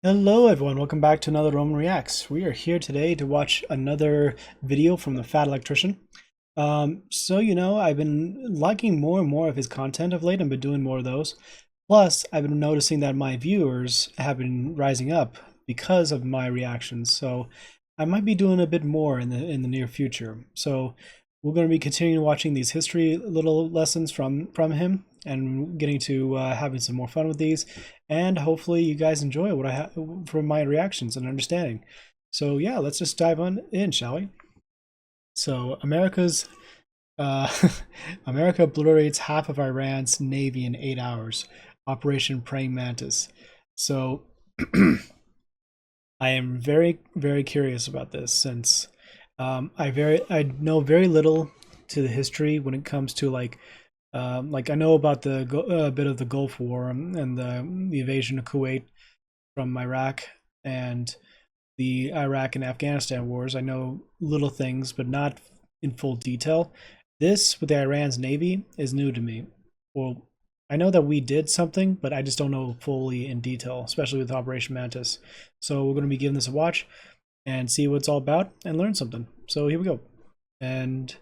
Hello everyone, welcome back to another Roman Reacts. We are here today to watch another video from the Fat Electrician. I've been liking more and more of his content of late and been doing more of those. Plus, I've been noticing that my viewers have been rising up because of my reactions. So I might be doing a bit more in the near future. So we're going to be continuing watching these history little lessons from him and getting to having some more fun with these, and hopefully you guys enjoy what I have from my reactions and understanding. So yeah, let's just dive on in, shall we? So uh, America obliterates half of Iran's navy in 8 hours. Operation Praying Mantis. So I am very curious about this since I know very little to the history when it comes to like I know about the bit of the Gulf War and the invasion of Kuwait from Iraq and the Iraq and Afghanistan wars. I know little things, but not in full detail. This with the Iran's navy is new to me. Well, I know that we did something, but I just don't know fully in detail, especially with Operation Mantis. So we're going to be giving this a watch and see what it's all about and learn something. So here we go. And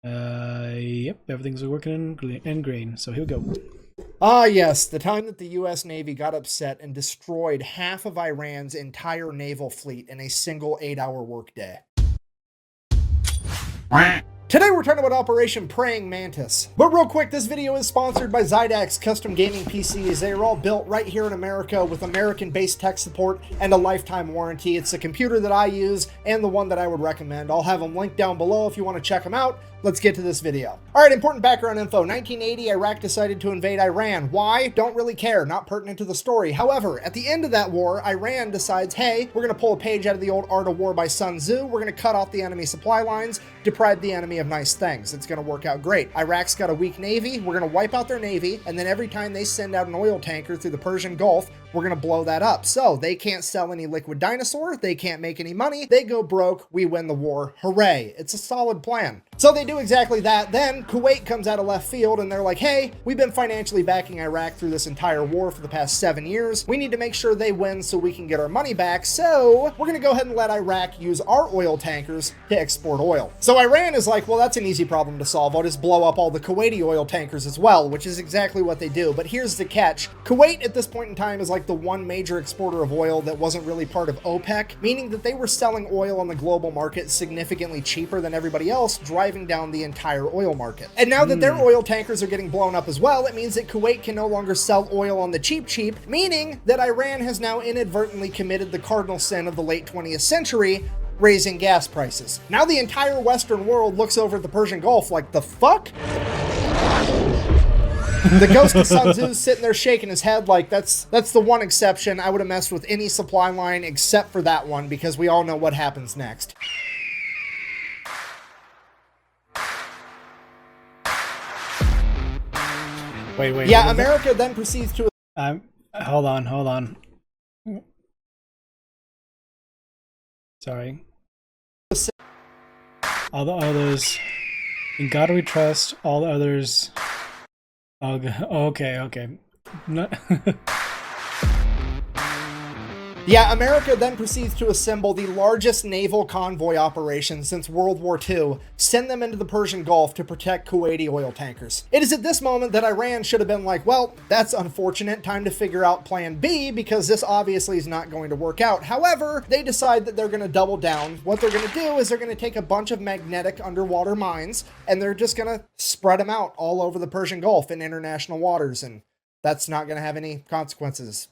yep, everything's working in green. So here we go. Ah, yes, the time that the U.S. Navy got upset and destroyed half of Iran's entire naval fleet in a single 8-hour workday. Today we're talking about Operation Praying Mantis. But real quick, this video is sponsored by Zydax Custom Gaming PCs. They are all built right here in America with American-based tech support and a lifetime warranty. It's the computer that I use and the one that I would recommend. I'll have them linked down below if you want to check them out. Let's get to this video. All right, important background info. 1980, Iraq decided to invade Iran. Why? Don't really care. Not pertinent to the story. However, at the end of that war, Iran decides, hey, we're going to pull a page out of the old Art of War by Sun Tzu. We're going to cut off the enemy supply lines, deprive the enemy of nice things. It's going to work out great. Iraq's got a weak navy. We're going to wipe out their navy, and then every time they send out an oil tanker through the Persian Gulf, we're going to blow that up. So they can't sell any liquid dinosaur. They can't make any money. They go broke. We win the war. Hooray. It's a solid plan. So they do exactly that. Then Kuwait comes out of left field and they're like, hey, we've been financially backing Iraq through this entire war for the past 7 years. We need to make sure they win so we can get our money back. So we're going to go ahead and let Iraq use our oil tankers to export oil. So Iran is like, well, that's an easy problem to solve. I'll just blow up all the Kuwaiti oil tankers as well, which is exactly what they do. But here's the catch. Kuwait at this point in time is like the one major exporter of oil that wasn't really part of OPEC, meaning that they were selling oil on the global market significantly cheaper than everybody else, driving down the entire oil market. And now that their oil tankers are getting blown up as well, it means that Kuwait can no longer sell oil on the cheap, meaning that Iran has now inadvertently committed the cardinal sin of the late 20th century, raising gas prices. Now the entire Western world looks over at the Persian Gulf like, the fuck? The ghost of Sun Tzu's sitting there shaking his head like, that's the one exception. I would have messed with any supply line except for that one, because we all know what happens next. Wait. Yeah, America then proceeds to... Hold on. Sorry. All the others. In God we trust. All the others. Okay. No. Yeah, America then proceeds to assemble the largest naval convoy operation since World War II, send them into the Persian Gulf to protect Kuwaiti oil tankers. It is at this moment that Iran should have been like, well, that's unfortunate, time to figure out plan B, because this obviously is not going to work out. However, they decide that they're going to double down. What they're going to do is they're going to take a bunch of magnetic underwater mines, and they're just going to spread them out all over the Persian Gulf in international waters, and that's not going to have any consequences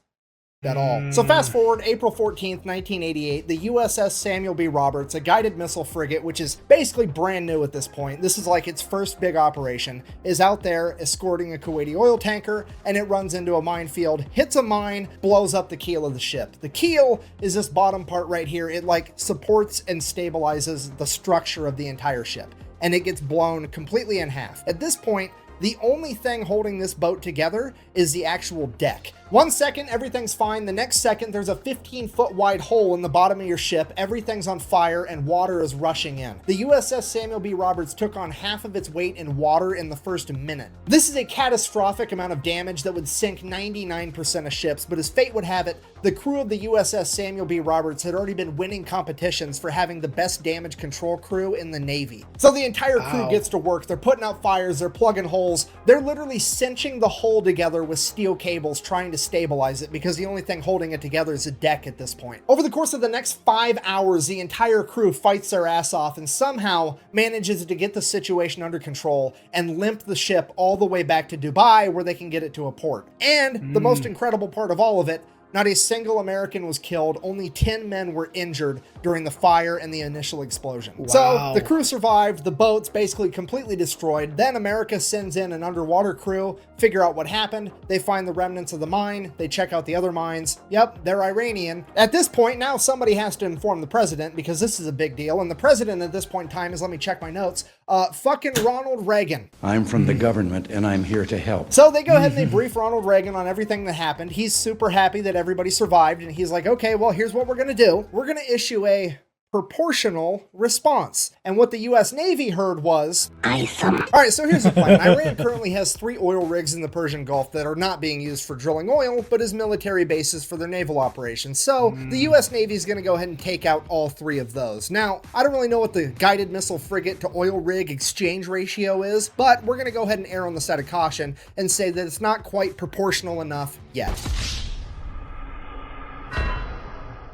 at all. So fast forward, April 14th, 1988, the USS Samuel B. Roberts, a guided missile frigate, which is basically brand new at this point. This is like its first big operation, is out there escorting a Kuwaiti oil tanker, and it runs into a minefield, hits a mine, blows up the keel of the ship. The keel is this bottom part right here. It like supports and stabilizes the structure of the entire ship, and it gets blown completely in half. At this point, The only thing holding this boat together is the actual deck. 1 second, everything's fine. The next second, there's a 15-foot wide hole in the bottom of your ship. Everything's on fire and water is rushing in. The USS Samuel B. Roberts took on half of its weight in water in the first minute. This is a catastrophic amount of damage that would sink 99% of ships, but as fate would have it, the crew of the USS Samuel B. Roberts had already been winning competitions for having the best damage control crew in the Navy. So the entire crew gets to work. They're putting out fires, they're plugging holes, they're literally cinching the hull together with steel cables trying to stabilize it because the only thing holding it together is a deck at this point. Over the course of the next 5 hours, the entire crew fights their ass off and somehow manages to get the situation under control and limp the ship all the way back to Dubai where they can get it to a port. And the most incredible part of all of it, not a single American was killed, only 10 men were injured during the fire and the initial explosion. Wow. So the crew survived, the boat's basically completely destroyed. Then America sends in an underwater crew, figure out what happened. They find the remnants of the mine, they check out the other mines. Yep, they're Iranian. At this point, now somebody has to inform the president because this is a big deal. And the president at this point in time is, let me check my notes, fucking Ronald Reagan. I'm from the government and I'm here to help. So they go ahead and they brief Ronald Reagan on everything that happened. He's super happy that everybody survived, and he's like, okay, well, here's what we're going to do. We're going to issue a proportional response. And what the U.S. Navy heard was, awesome. All right, so here's the plan. Iran currently has 3 oil rigs in the Persian Gulf that are not being used for drilling oil, but as military bases for their naval operations. So the U.S. Navy is going to go ahead and take out all 3 of those. Now, I don't really know what the guided missile frigate to oil rig exchange ratio is, but we're going to go ahead and err on the side of caution and say that it's not quite proportional enough yet.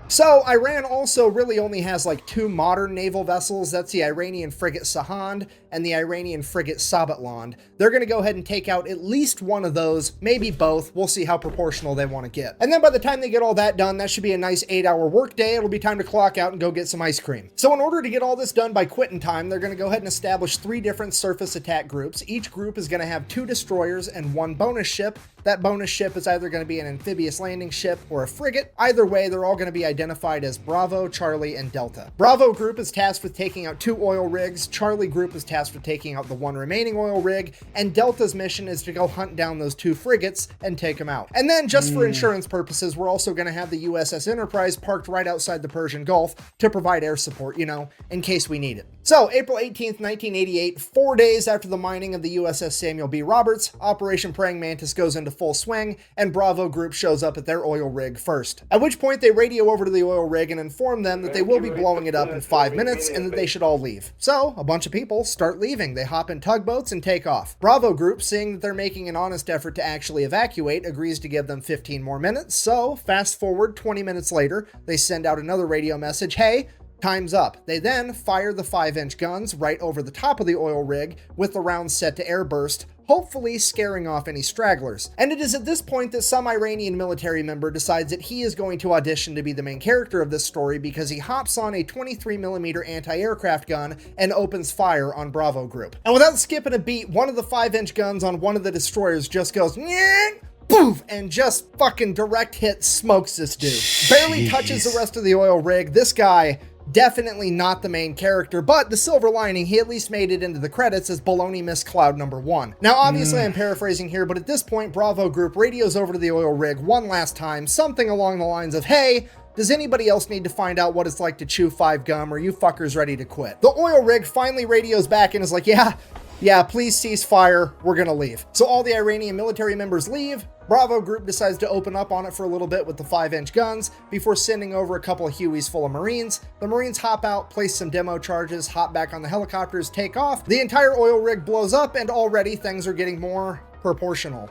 So Iran also really only has like 2 modern naval vessels. That's the Iranian frigate Sahand and the Iranian frigate Sabatland. They're going to go ahead and take out at least one of those, maybe both. We'll see how proportional they want to get. And then by the time they get all that done, that should be a nice 8-hour workday. It'll be time to clock out and go get some ice cream. So in order to get all this done by quitting time, they're going to go ahead and establish 3 different surface attack groups. Each group is going to have 2 destroyers and 1 bonus ship. That bonus ship is either going to be an amphibious landing ship or a frigate. Either way, they're all going to be identified as Bravo, Charlie, and Delta. Bravo group is tasked with taking out 2 oil rigs. Charlie group is tasked with taking out the 1 remaining oil rig. And Delta's mission is to go hunt down those 2 frigates and take them out. And then just for insurance purposes, we're also going to have the USS Enterprise parked right outside the Persian Gulf to provide air support, you know, in case we need it. So April 18th, 1988, 4 days after the mining of the USS Samuel B. Roberts, Operation Praying Mantis goes into full swing, and Bravo Group shows up at their oil rig first. At which point they radio over to the oil rig and inform them that they will be blowing it up in 5 minutes and that they should all leave. So a bunch of people start leaving. They hop in tugboats and take off. Bravo Group, seeing that they're making an honest effort to actually evacuate, agrees to give them 15 more minutes. So fast forward 20 minutes later, they send out another radio message, hey, time's up. They then fire the 5-inch guns right over the top of the oil rig with the rounds set to airburst, hopefully scaring off any stragglers. And it is at this point that some Iranian military member decides that he is going to audition to be the main character of this story because he hops on a 23mm anti-aircraft gun and opens fire on Bravo Group. And without skipping a beat, one of the 5-inch guns on one of the destroyers just goes, nyeh, poof, and just fucking direct hit smokes this dude. Barely touches the rest of the oil rig. This guy, definitely not the main character, but the silver lining, he at least made it into the credits as Baloney Miss Cloud #1. Now, obviously, I'm paraphrasing here, but at this point, Bravo Group radios over to the oil rig one last time, something along the lines of, hey, does anybody else need to find out what it's like to chew 5 gum? Or you fuckers ready to quit? The oil rig finally radios back and is like, yeah, please cease fire. We're gonna leave. So all the Iranian military members leave. Bravo Group decides to open up on it for a little bit with the 5-inch guns before sending over a couple of Hueys full of Marines. The Marines hop out, place some demo charges, hop back on the helicopters, take off. The entire oil rig blows up, and already things are getting more proportional.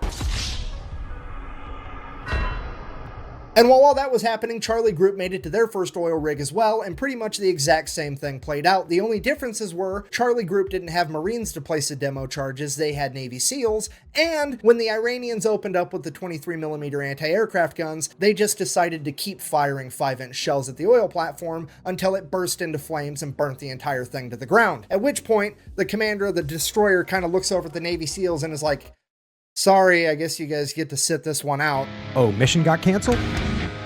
And while all that was happening, Charlie Group made it to their first oil rig as well, and pretty much the exact same thing played out. The only differences were Charlie Group didn't have Marines to place the demo charges, they had Navy SEALs, and when the Iranians opened up with the 23mm anti-aircraft guns, they just decided to keep firing 5-inch shells at the oil platform until it burst into flames and burnt the entire thing to the ground. At which point, the commander of the destroyer kind of looks over at the Navy SEALs and is like, sorry, I guess you guys get to sit this one out. Oh, mission got canceled?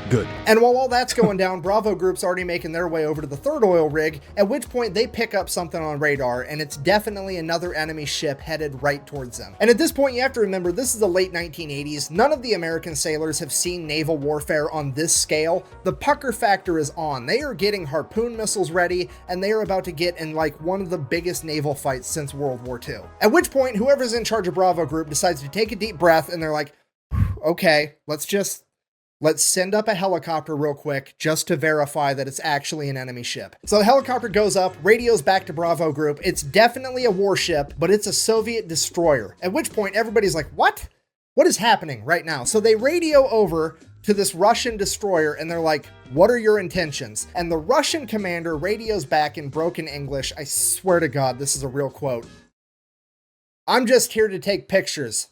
Good. And while all that's going down, Bravo Group's already making their way over to the third oil rig, at which point they pick up something on radar, and it's definitely another enemy ship headed right towards them. And at this point, you have to remember, this is the late 1980s. None of the American sailors have seen naval warfare on this scale. The pucker factor is on. They are getting harpoon missiles ready, and they are about to get in like one of the biggest naval fights since World War II. At which point, whoever's in charge of Bravo Group decides to take a deep breath, and they're like, okay, let's send up a helicopter real quick just to verify that it's actually an enemy ship. So the helicopter goes up, radios back to Bravo Group. It's definitely a warship, but it's a Soviet destroyer. At which point everybody's like, what? What is happening right now? So they radio over to this Russian destroyer and they're like, what are your intentions? And the Russian commander radios back in broken English. I swear to God, this is a real quote. I'm just here to take pictures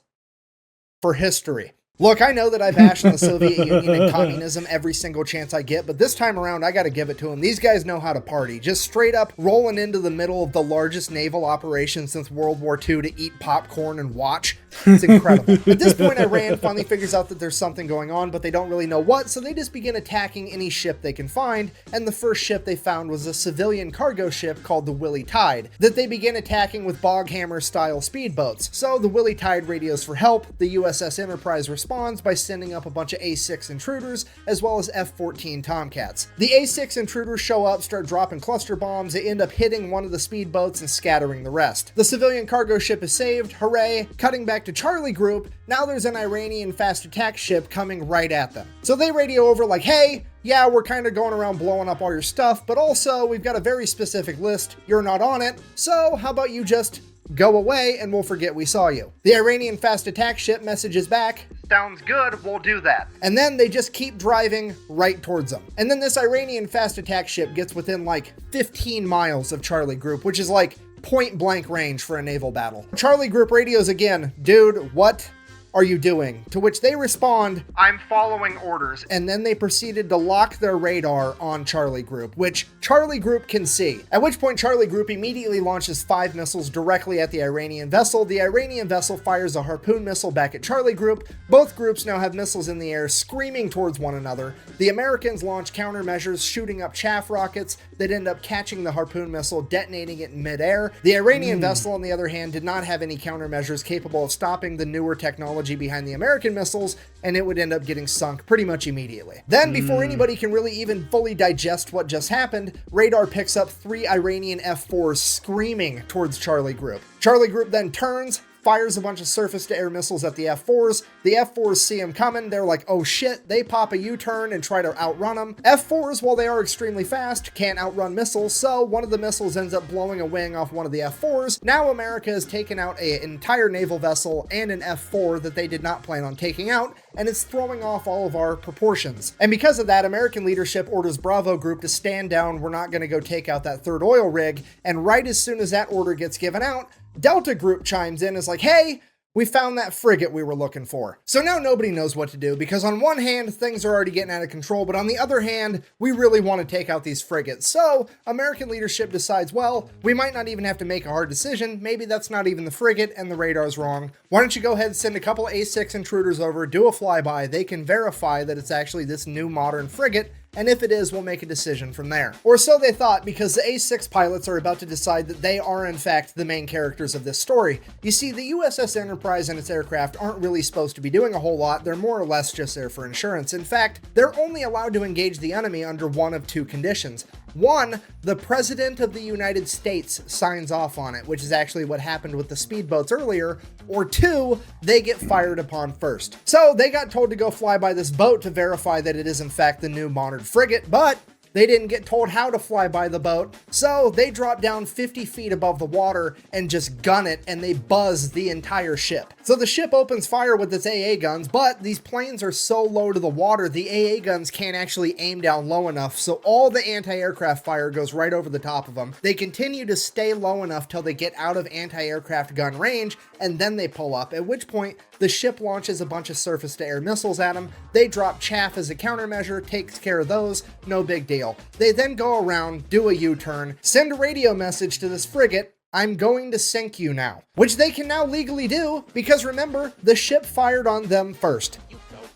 for history. Look, I know that I bash on the Soviet Union and communism every single chance I get, but this time around, I gotta give it to them. These guys know how to party. Just straight up rolling into the middle of the largest naval operation since World War II to eat popcorn and watch. It's incredible. At this point, Iran finally figures out that there's something going on, but they don't really know what, so they just begin attacking any ship they can find, and the first ship they found was a civilian cargo ship called the Willie Tide, that they begin attacking with Boghammer-style speedboats. So the Willie Tide radios for help, the USS Enterprise responds by sending up a bunch of A6 intruders, as well as F-14 Tomcats. The A6 intruders show up, start dropping cluster bombs, they end up hitting one of the speedboats and scattering the rest. The civilian cargo ship is saved, hooray, cutting back to Charlie Group. Now there's an Iranian fast attack ship coming right at them. So they radio over like, hey, yeah, we're kind of going around blowing up all your stuff, but also we've got a very specific list. You're not on it. So how about you just go away and we'll forget we saw you. The Iranian fast attack ship messages back, sounds good, we'll do that. And then they just keep driving right towards them. And then this Iranian fast attack ship gets within like 15 miles of Charlie Group, which is like point blank range for a naval battle. Charlie Group radios again, dude, what are you doing? To which they respond, I'm following orders. And then they proceeded to lock their radar on Charlie Group, which Charlie Group can see. At which point Charlie Group immediately launches 5 missiles directly at the Iranian vessel. The Iranian vessel fires a harpoon missile back at Charlie Group. Both groups now have missiles in the air screaming towards one another. The Americans launch countermeasures, shooting up chaff rockets that end up catching the harpoon missile, detonating it in midair. The Iranian vessel, on the other hand, did not have any countermeasures capable of stopping the newer technology behind the American missiles, and it would end up getting sunk pretty much immediately. Then, before anybody can really even fully digest what just happened, radar picks up 3 Iranian F-4s screaming towards Charlie Group. Charlie Group then turns, fires a bunch of surface-to-air missiles at the F-4s. The F-4s see them coming. They're like, oh shit. They pop a U-turn and try to outrun them. F-4s, while they are extremely fast, can't outrun missiles, so one of the missiles ends up blowing a wing off one of the F-4s. Now America has taken out an entire naval vessel and an F-4 that they did not plan on taking out, and it's throwing off all of our proportions. And because of that, American leadership orders Bravo Group to stand down. We're not going to go take out that third oil rig. And right as soon as that order gets given out, Delta Group chimes in, is like, hey, we found that frigate we were looking for. So now nobody knows what to do, because on one hand, things are already getting out of control, but on the other hand, we really want to take out these frigates. So American leadership decides, well, we might not even have to make a hard decision. Maybe that's not even the frigate and the radar's wrong. Why don't you go ahead and send a couple A6 intruders over, do a flyby. They can verify that it's actually this new modern frigate, and if it is, we'll make a decision from there. Or so they thought, because the A6 pilots are about to decide that they are in fact the main characters of this story. You see, the USS Enterprise and its aircraft aren't really supposed to be doing a whole lot. They're more or less just there for insurance. In fact, they're only allowed to engage the enemy under one of 2 conditions. 1, the President of the United States signs off on it, which is actually what happened with the speedboats earlier, or 2, they get fired upon first. So they got told to go fly by this boat to verify that it is in fact the new modern frigate, but they didn't get told how to fly by the boat, so they drop down 50 feet above the water and just gun it, and they buzz the entire ship. So the ship opens fire with its AA guns, but these planes are so low to the water, the AA guns can't actually aim down low enough, so all the anti-aircraft fire goes right over the top of them. They continue to stay low enough till they get out of anti-aircraft gun range, and then they pull up, at which point the ship launches a bunch of surface-to-air missiles at them. They drop chaff as a countermeasure, takes care of those, no big deal. They then go around, do a U-turn, send a radio message to this frigate, I'm going to sink you now. Which they can now legally do, because remember, the ship fired on them first.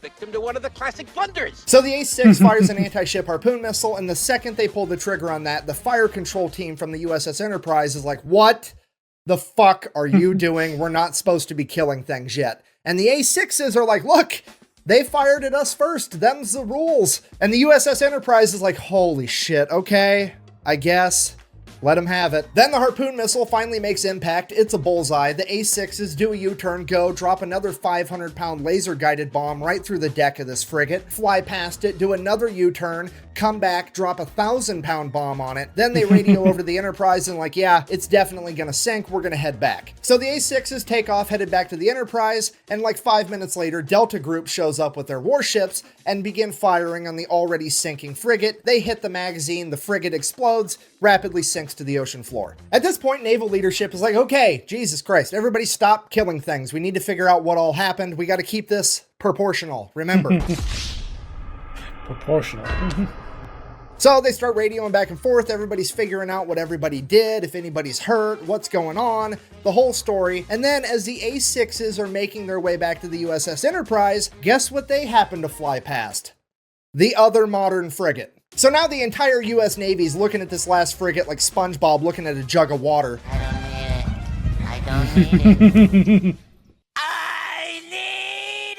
victim to one of the classic blunders. So the A6 fires an anti-ship harpoon missile, and the second they pull the trigger on that, the fire control team from the USS Enterprise is like, what the fuck are you doing? We're not supposed to be killing things yet. And the A6s are like, look, they fired at us first. Them's the rules. And the USS Enterprise is like, holy shit, okay, I guess. Let him have it. Then the harpoon missile finally makes impact. It's a bullseye. The A6s do a U-turn, go, drop another 500-pound laser-guided bomb right through the deck of this frigate, fly past it, do another U-turn, come back, drop a 1,000-pound bomb on it. Then they radio over to the Enterprise and like, yeah, it's definitely gonna sink. We're gonna head back. So the A6s take off, headed back to the Enterprise, and like 5 minutes later, Delta Group shows up with their warships and begin firing on the already sinking frigate. They hit the magazine, the frigate explodes, rapidly sinks to the ocean floor. At this point, naval leadership is like, okay, Jesus Christ, everybody stop killing things. We need to figure out what all happened. We got to keep this proportional, remember. Proportional. So they start radioing back and forth. Everybody's figuring out what everybody did, if anybody's hurt, what's going on, the whole story. And then as the A6s are making their way back to the USS Enterprise, guess what they happen to fly past? The other modern frigate. So now the entire US Navy's looking at this last frigate like SpongeBob looking at a jug of water. I don't need it. I need it!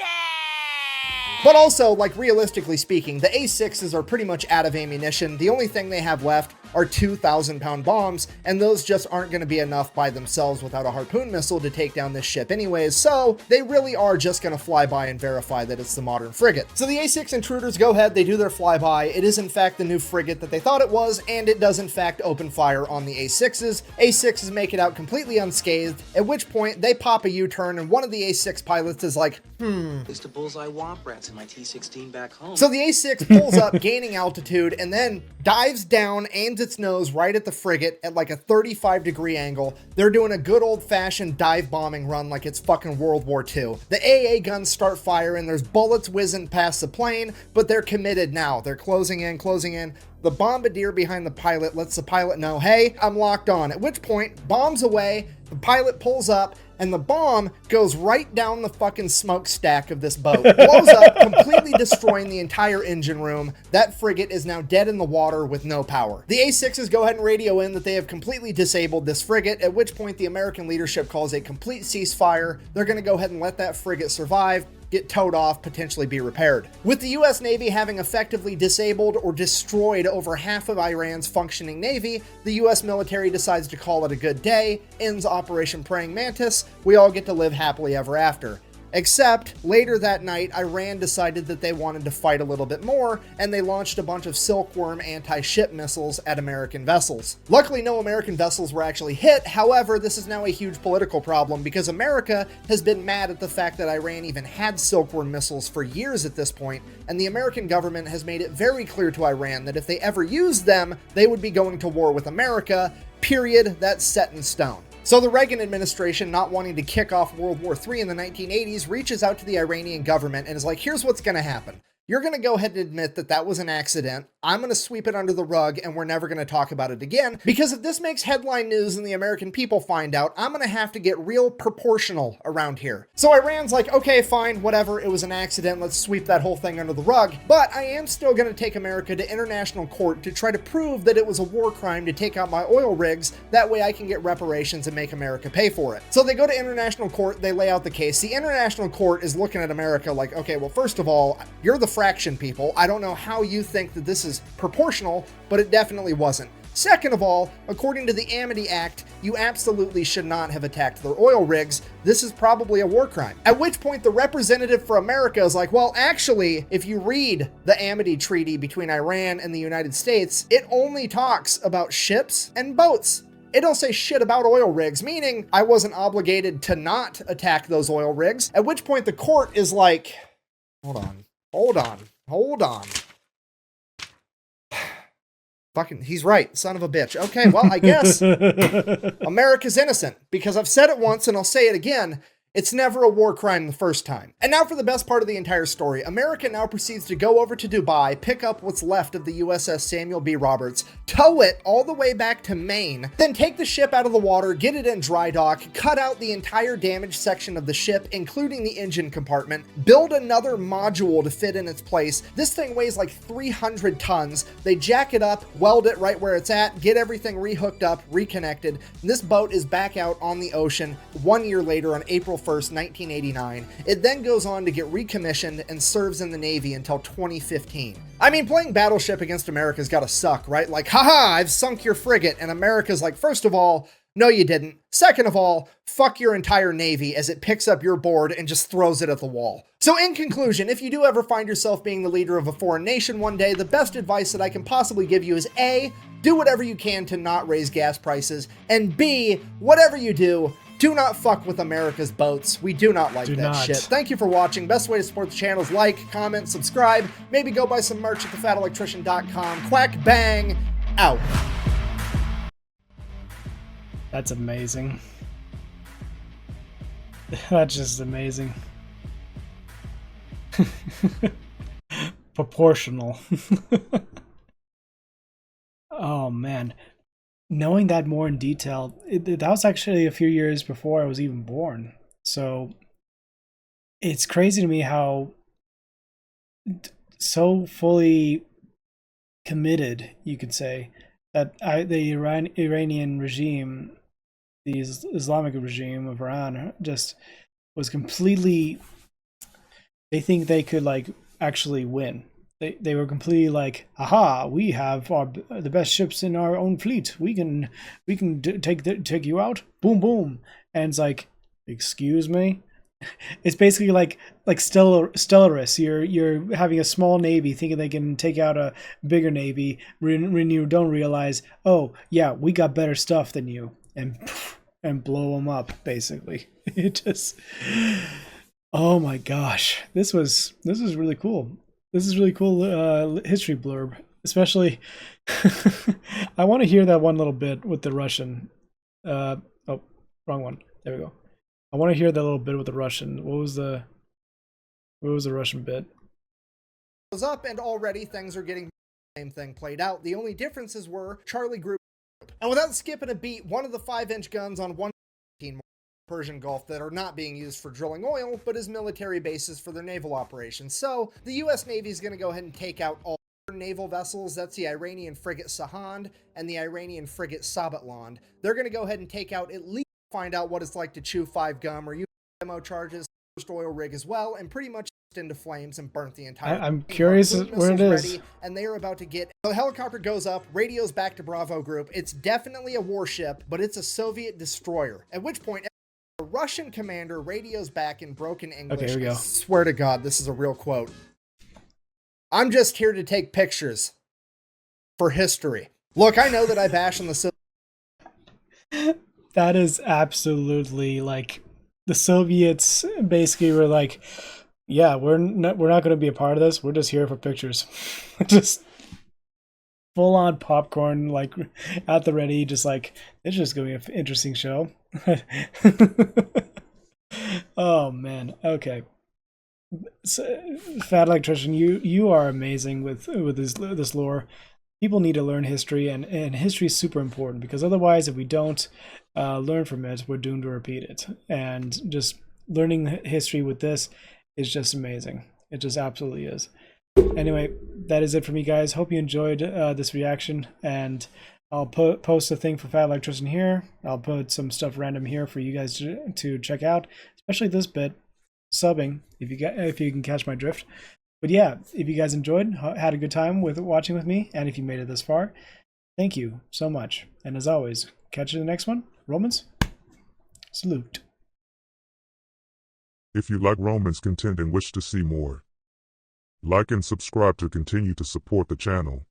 But also, like, realistically speaking, the A6s are pretty much out of ammunition. The only thing they have left are 2,000-pound bombs, and those just aren't going to be enough by themselves without a harpoon missile to take down this ship anyways, so they really are just going to fly by and verify that it's the modern frigate. So the A6 intruders go ahead, they do their flyby. It is in fact the new frigate that they thought it was, and it does in fact open fire on the A6s. A6s make it out completely unscathed, at which point they pop a U-turn, and one of the A6 pilots is like, At least a bullseye womp rats in my T-16 back home. So the A6 pulls up, gaining altitude, and then dives down, aims its nose right at the frigate at like a 35-degree angle. They're doing a good old-fashioned dive bombing run like it's fucking World War II. The AA guns start firing, there's bullets whizzing past the plane, but they're committed now. They're closing in, closing in. The bombardier behind the pilot lets the pilot know, hey, I'm locked on. At which point, bombs away, the pilot pulls up, and the bomb goes right down the fucking smokestack of this boat. Blows up, completely destroying the entire engine room. That frigate is now dead in the water with no power. The A6s go ahead and radio in that they have completely disabled this frigate, at which point the American leadership calls a complete ceasefire. They're going to go ahead and let that frigate survive, get towed off, potentially be repaired. With the US Navy having effectively disabled or destroyed over half of Iran's functioning navy, the US military decides to call it a good day, ends Operation Praying Mantis. We all get to live happily ever after. Except, later that night, Iran decided that they wanted to fight a little bit more, and they launched a bunch of Silkworm anti-ship missiles at American vessels. Luckily, no American vessels were actually hit. However, this is now a huge political problem because America has been mad at the fact that Iran even had Silkworm missiles for years at this point, and the American government has made it very clear to Iran that if they ever used them, they would be going to war with America. Period. That's set in stone. So the Reagan administration, not wanting to kick off World War III in the 1980s, reaches out to the Iranian government and is like, here's what's going to happen. You're going to go ahead and admit that that was an accident. I'm going to sweep it under the rug and we're never going to talk about it again. Because if this makes headline news and the American people find out, I'm going to have to get real proportional around here. So Iran's like, okay, fine, whatever. It was an accident. Let's sweep that whole thing under the rug. But I am still going to take America to international court to try to prove that it was a war crime to take out my oil rigs. That way I can get reparations and make America pay for it. So they go to international court. They lay out the case. The international court is looking at America like, okay, well, first of all, you're the fraction people. I don't know how you think that this is proportional, but it definitely wasn't. Second of all, according to the Amity Act, you absolutely should not have attacked their oil rigs. This is probably a war crime. At which point the representative for America is like, well, actually, if you read the Amity Treaty between Iran and the United States, it only talks about ships and boats. It don't say shit about oil rigs, meaning I wasn't obligated to not attack those oil rigs. At which point the court is like, hold on. Fucking, he's right, son of a bitch. Okay, well, I guess America's innocent, because I've said it once and I'll say it again. It's never a war crime the first time. And now for the best part of the entire story. America now proceeds to go over to Dubai, pick up what's left of the USS Samuel B. Roberts, tow it all the way back to Maine, then take the ship out of the water, get it in dry dock, cut out the entire damaged section of the ship, including the engine compartment, build another module to fit in its place. This thing weighs like 300 tons. They jack it up, weld it right where it's at, get everything rehooked up, reconnected. And this boat is back out on the ocean 1 year later on April 1st, 1989. It then goes on to get recommissioned and serves in the Navy until 2015. I mean, playing Battleship against America's gotta suck, right? Like, haha, I've sunk your frigate, and America's like, first of all, no you didn't. Second of all, fuck your entire Navy as it picks up your board and just throws it at the wall. So in conclusion, if you do ever find yourself being the leader of a foreign nation one day, the best advice that I can possibly give you is A, do whatever you can to not raise gas prices, and B, whatever you do not fuck with America's boats. We do not like that shit. Thank you for watching. Best way to support the channel is like, comment, subscribe, maybe go buy some merch at thefatelectrician.com. Quack bang, out. That's amazing. That's just amazing. Proportional. Oh man. Knowing that more in detail, that was actually a few years before I was even born. So it's crazy to me how so fully committed, you could say, that the Iranian regime, the Islamic regime of Iran, just was completely, they think they could like actually win. They were completely like, aha, we have the best ships in our own fleet. We can take you out. Boom, boom. And it's like, excuse me? It's basically like Stellaris. You're having a small navy thinking they can take out a bigger navy. When you don't realize, oh yeah, we got better stuff than you, and blow them up. Basically, it just, oh my gosh, this is really cool. This is really cool history blurb, especially. I want to hear that one little bit with the Russian. Oh, wrong one. There we go. I want to hear that little bit with the Russian. What was the Russian bit? Goes up, and already things are getting the same thing played out. The only differences were Charlie Group. And without skipping a beat, one of the 5-inch guns on 115 Persian Gulf that are not being used for drilling oil, but as military bases for their naval operations. So the U.S. Navy is going to go ahead and take out all naval vessels. That's the Iranian frigate Sahand and the Iranian frigate Sabatland. They're going to go ahead and take out, at least find out what it's like to chew 5 gum or use demo charges, first oil rig as well, and pretty much into flames and burnt the entire. I'm curious where it is. Ready, and they are about to get. The helicopter goes up, radios back to Bravo Group. It's definitely a warship, but it's a Soviet destroyer. At which point, the Russian commander radios back in broken English. Okay, here we go. I swear to God, this is a real quote. I'm just here to take pictures for history. Look, I know that I bash on the That is absolutely like the Soviets basically were like, yeah, we're not going to be a part of this. We're just here for pictures. Just full on popcorn, like at the ready, just like, it's just going to be an interesting show. Oh man. Okay. So, Fat Electrician, you are amazing with this lore. People need to learn history, and history is super important, because otherwise, if we don't learn from it, we're doomed to repeat it. And just learning history with this is just amazing. It just absolutely is. Anyway, that is it for me, guys. Hope you enjoyed this reaction, and I'll post a thing for Fat Electrician here. I'll put some stuff random here for you guys to check out, especially this bit, subbing, if you can catch my drift. But yeah, if you guys enjoyed, had a good time with watching with me, and if you made it this far, thank you so much. And as always, catch you in the next one. Romans, salute. If you like Romans content and wish to see more, like and subscribe to continue to support the channel.